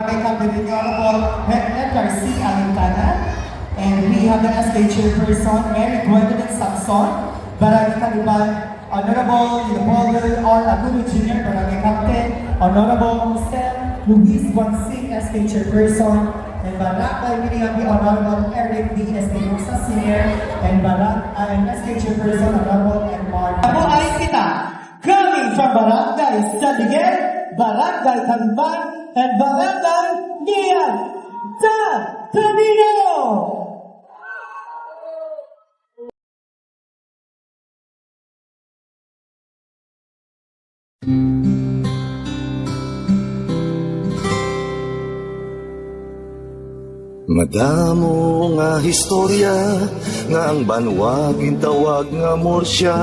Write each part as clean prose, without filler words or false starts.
May company Honorable Edgar C. Alintana, and we have the SK Chairperson, Mary Gwendolyn Saxon, Barangay Kaliban, Honorable Leopoldo R. Aguno Jr., Barangay Captain, Honorable Sel Luis Guansing, SK Chairperson, and Barangay Minihabi, Honorable Eric D. Espinosa Sr., and SK Chairperson, Honorable Edmar. Ako ay kita, coming from Barangay San Miguel, Barangay Kaliban, and Barangay Nian sa Camino! Madamo nga historya nga ang banwagin tawag nga morsya.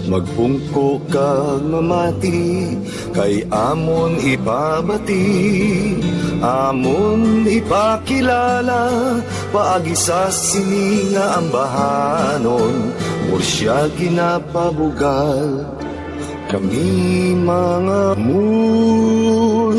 Magpungko kag mamati kay amon ipabati, amon ipakilala paagi sa sini nga ambahanon, morsya ginapabugal. Kami mga Mursiahanon.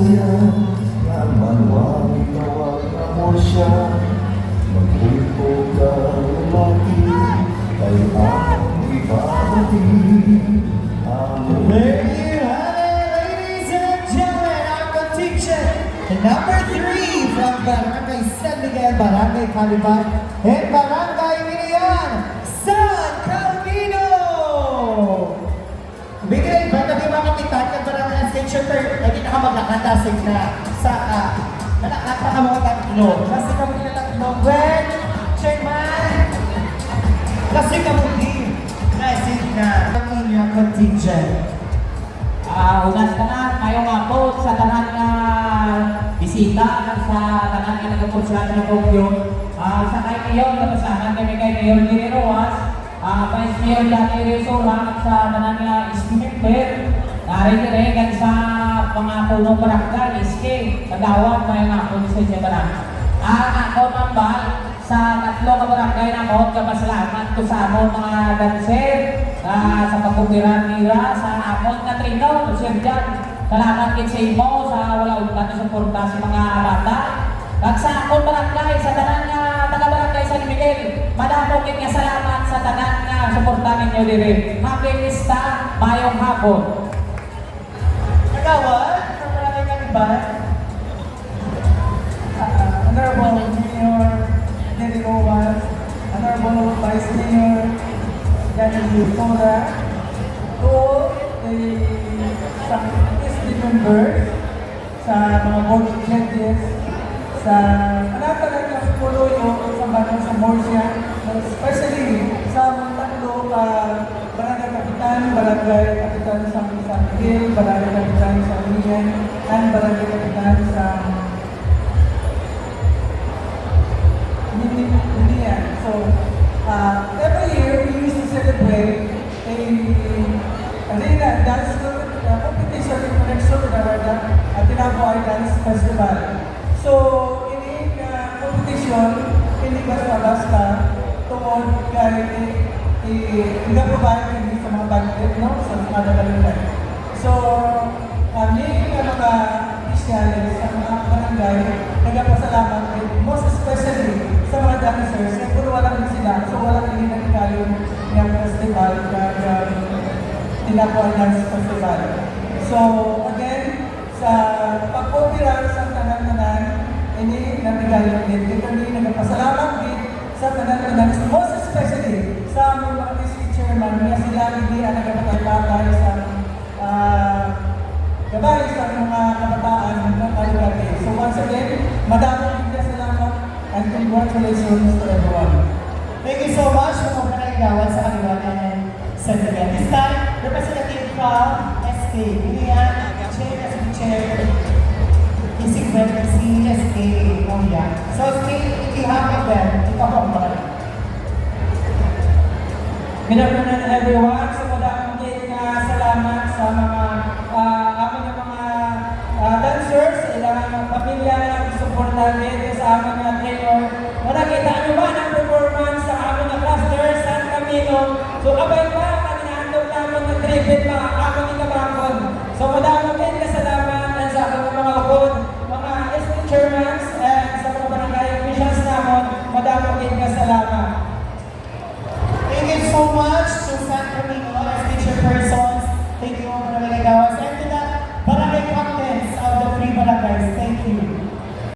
istorya na manuwang tawag na mo siya. Magpunto ka lumaki kay ang ibabati. There you have it, ladies and gentlemen, our contingent, number 3 from Barangay San Miguel, Barangay Caliban, and Barangay Minian, San Calvino! Bigay, ba't nabi makakitan ka Barangay Station 3, ay kita ka maglakatasig na sa malakata ka mga tatlo. Kasi kami nila tatlo, Gwen, Chairman, kasi kami din, naisip na ang inyong contingent. Unas tanan, mayong ako sa tanan nga bisita sa tanan nga nagapod sa atin ng Tokyo. Sa kay Mayor, napasahan kami kay Mayor Giri Rojas, Vice Mayor Dati Resora at sa tanan nga member. Narinig sa mga punong barangay, SK, Tagawag, mayong ako sa inyo barangay. Ako mambal sa tatlo ka barangay na mo, kapasalamat ko sa amon mga dancer, sa pagkupiran nila, sa amon na trino, Sir Jan. Salamat kit sa imo sa wala ulit na suporta sa mga bata. At sa akong barangay, sa tanan nga taga-barangay San Miguel, madamo kit nga salamat sa tanan nga suporta ninyo diri. Happy Pista, mayong hapon. Tagawag, sa Barangay Caliban, Honorable Mayor Jerry Rojas, Honorable Vice Mayor Daniel Sora, to sa ST members, sa mga board judges, sa anak-anak ng Puloyo, sa Banang sa Morsia, especially sa mga tatlo Barangay Kapitan, Barangay Kapitan sa San Miguel, Barangay Kapitan sa Union, and Barangay Kapitan sa Minian. So, every year we used to celebrate a arena dance competition in connection with our Tinaboy Dance Festival. So, in competition, hindi basta-basta tungkol kay i-provide hindi sa mga budget, no? Sa mga nagalunan. So, kami ang mga officials sa mga barangay, nagpapasalamat most especially sa mga dancers, na kung walang sila, so walang hindi nagkayo ng festival, ng Tinaboy Dance Festival. So, again, sa pag-opera sa tanan-tanan, ini nagkayo din. Kami nagpapasalamat din sa tanan-tanan, most especially sa mga district chairman, na sila hindi ang nagpapatay sa gabay sa mga kabataan ng Kalugate. So once again, madaming hindi salamat and congratulations to everyone. thank you so much for Barangay sa Kaliban and San Miguel. This time, representative from SK, Minian, Chair, SK Chair, Isig Member C, SK, Monian. So SK, if you have it then, ikaw ang barangay. Good afternoon everyone. So madaming salamat sa mga amin ng mga dancers, ilang pamilya na suportahan din sa amin mga trainer. Nakita nyo ba ng performance sa amin na cluster, San Camino? So abay pa, kaninahandog namin ng tribute mga amin ni Kabangkon. So madaming kasalamat sa aking mga upod, mga ST chairmans, and sa mga barangay officials namin, madaming kasalamat.